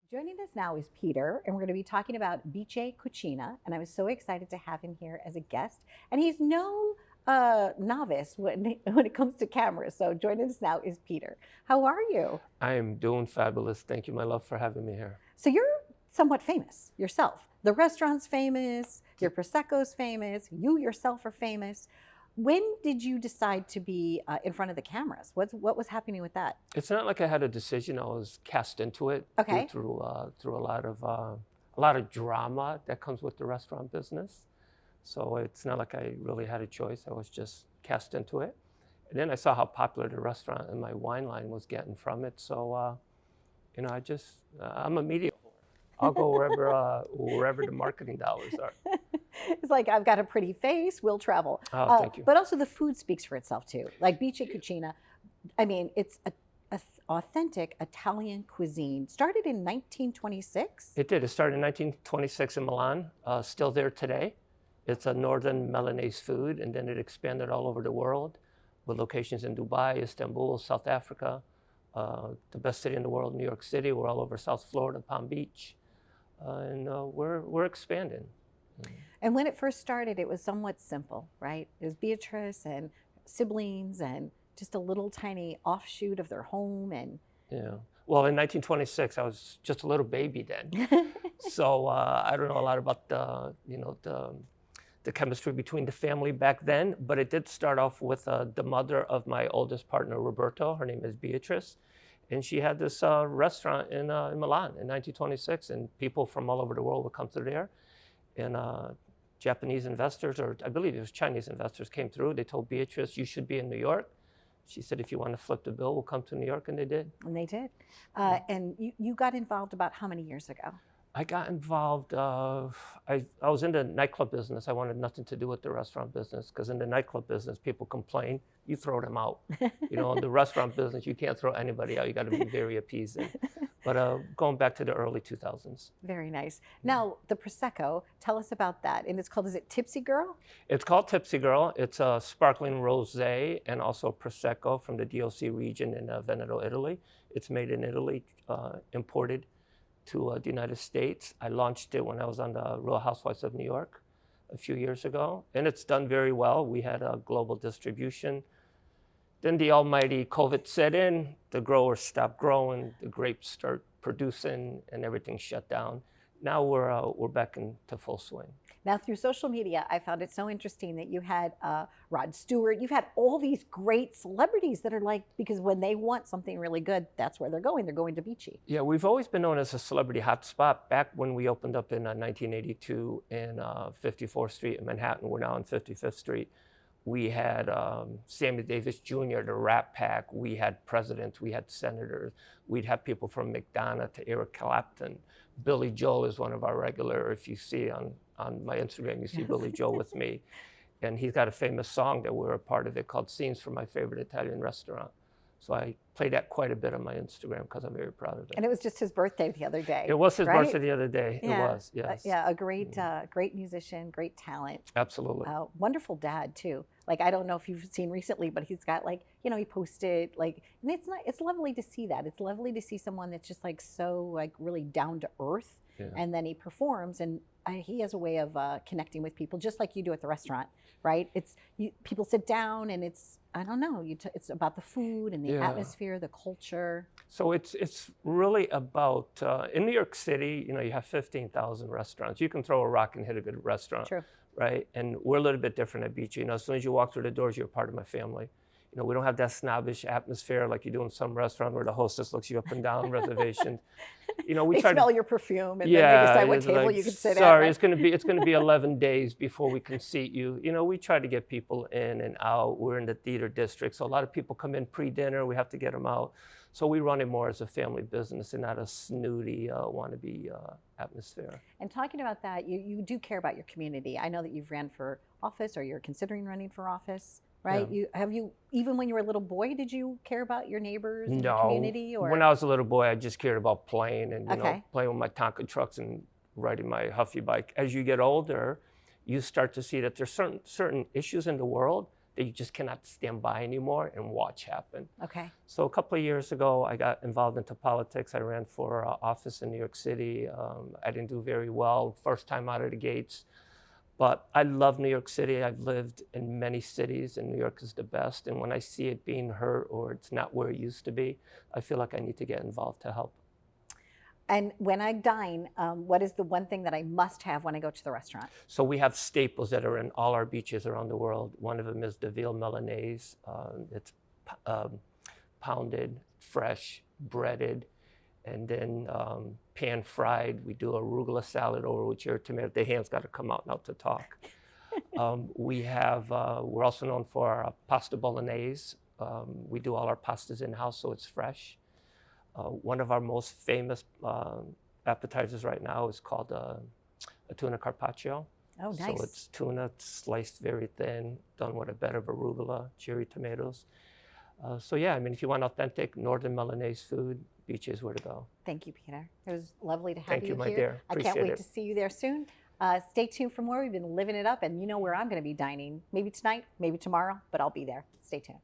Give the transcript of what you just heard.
Joining us now is Peter, and we're going to be talking about Bice Cucina. And I was so excited to have him here as a guest. And he's no novice when it comes to cameras. So joining us now is Peter. How are you? I am doing fabulous. Thank you, my love, for having me here. So you're somewhat famous yourself. The restaurant's famous, your Prosecco's famous, you yourself are famous. When did you decide to be in front of the cameras? What was happening with that? It's not like I had a decision. I was cast into it Okay. through a lot of drama that comes with the restaurant business. So it's not like I really had a choice. I was just cast into it. And then I saw how popular the restaurant and my wine line was getting from it. So, I'm a media whore. I'll go wherever the marketing dollars are. It's like, I've got a pretty face, we'll travel. Oh, thank you. But also the food speaks for itself too. Like Bice Cucina, I mean, it's a authentic Italian cuisine. Started in 1926. It did. It started in 1926 in Milan, still there today. It's a northern Milanese food, and then it expanded all over the world with locations in Dubai, Istanbul, South Africa, the best city in the world, New York City. We're all over South Florida, Palm Beach, and we're expanding. And when it first started, it was somewhat simple, right? It was Beatrice and siblings and just a little tiny offshoot of their home. And Yeah. Well, in 1926, I was just a little baby then. So I don't know a lot about the chemistry between the family back then, but it did start off with the mother of my oldest partner, Roberto. Her name is Beatrice. And she had this restaurant in Milan in 1926, and people from all over the world would come through there. And Japanese investors, or I believe it was Chinese investors, came through. They told Beatrice, you should be in New York. She said, if you want to flip the bill, we'll come to New York, and they did. And they did. And you got involved about how many years ago? I got involved, I was in the nightclub business. I wanted nothing to do with the restaurant business, because in the nightclub business, people complain, you throw them out. In the restaurant business, you can't throw anybody out. You got to be very appeasing. But going back to the early 2000s. Very nice. Now, the Prosecco, tell us about that. And it's called, is it Tipsy Girl? It's called Tipsy Girl. It's a sparkling rosé and also Prosecco from the DOC region in Veneto, Italy. It's made in Italy, imported to the United States. I launched it when I was on the Real Housewives of New York a few years ago, and it's done very well. We had a global distribution. Then the almighty COVID set in, the growers stopped growing, the grapes start producing, and everything shut down. Now we're back into full swing. Now, through social media, I found it so interesting that you had Rod Stewart. You've had all these great celebrities that are like, because when they want something really good, that's where they're going. They're going to Bice. Yeah, we've always been known as a celebrity hotspot. Back when we opened up in 1982 in 54th Street in Manhattan, we're now on 55th Street. We had Sammy Davis Jr., the Rat Pack. We had presidents. We had senators. We'd have people from McDonough to Eric Clapton. Billy Joel is one of our regular. If you see on my Instagram, you see Billy Joel with me. And he's got a famous song that we're a part of it called Scenes from My Favorite Italian Restaurant. So I play that quite a bit on my Instagram because I'm very proud of it. And it was just his birthday the other day. It was his right? birthday the other day. Yeah. It was, yes. Yeah, a great musician, great talent. Absolutely. Wonderful dad too. Like, I don't know if you've seen recently, but he's got he posted and it's lovely to see that. It's lovely to see someone that's just so really down to earth. Yeah. And then he performs, and he has a way of connecting with people, just like you do at the restaurant, right? People sit down, and it's about the food and the atmosphere, the culture. So it's really about in New York City, you have 15,000 restaurants. You can throw a rock and hit a good restaurant. True. Right? And we're a little bit different at Bice. As soon as you walk through the doors, you're a part of my family. We don't have that snobbish atmosphere like you do in some restaurant where the hostess looks you up and down reservations. We they try smell to, your perfume, and then they decide what table you can sit at. Sorry, Right? it's gonna be 11 days before we can seat you. We try to get people in and out. We're in the theater district, so a lot of people come in pre-dinner. We have to get them out. So we run it more as a family business and not a snooty wannabe atmosphere. And talking about that, you do care about your community. I know that you've ran for office, or you're considering running for office, right? Yeah. Even when you were a little boy, did you care about your neighbors and No. your community? Or? When I was a little boy, I just cared about playing and Okay. playing with my Tonka trucks and riding my Huffy bike. As you get older, you start to see that there's certain issues in the world that you just cannot stand by anymore and watch happen. Okay. So a couple of years ago, I got involved into politics. I ran for office in New York City. I didn't do very well, first time out of the gates. But I love New York City. I've lived in many cities, and New York is the best. And when I see it being hurt or it's not where it used to be, I feel like I need to get involved to help. And when I dine, what is the one thing that I must have when I go to the restaurant? So we have staples that are in all our beaches around the world. One of them is the veal Milanese. It's pounded, fresh, breaded, and then pan fried. We do arugula salad over with your tomato. The hand's got to come out now to talk. We're also known for our pasta bolognese. We do all our pastas in-house, so it's fresh. One of our most famous appetizers right now is called a tuna carpaccio. Oh, nice. So it's tuna sliced very thin, done with a bed of arugula, cherry tomatoes. So yeah, I mean, if you want authentic Northern Milanese food, beach is where to go. Thank you, Peter. It was lovely to have Thank you, my here. dear. I can't Appreciate wait it. to see you there soon. Stay tuned for more. We've been living it up, and you know where I'm going to be dining. Maybe tonight, maybe tomorrow, but I'll be there. Stay tuned.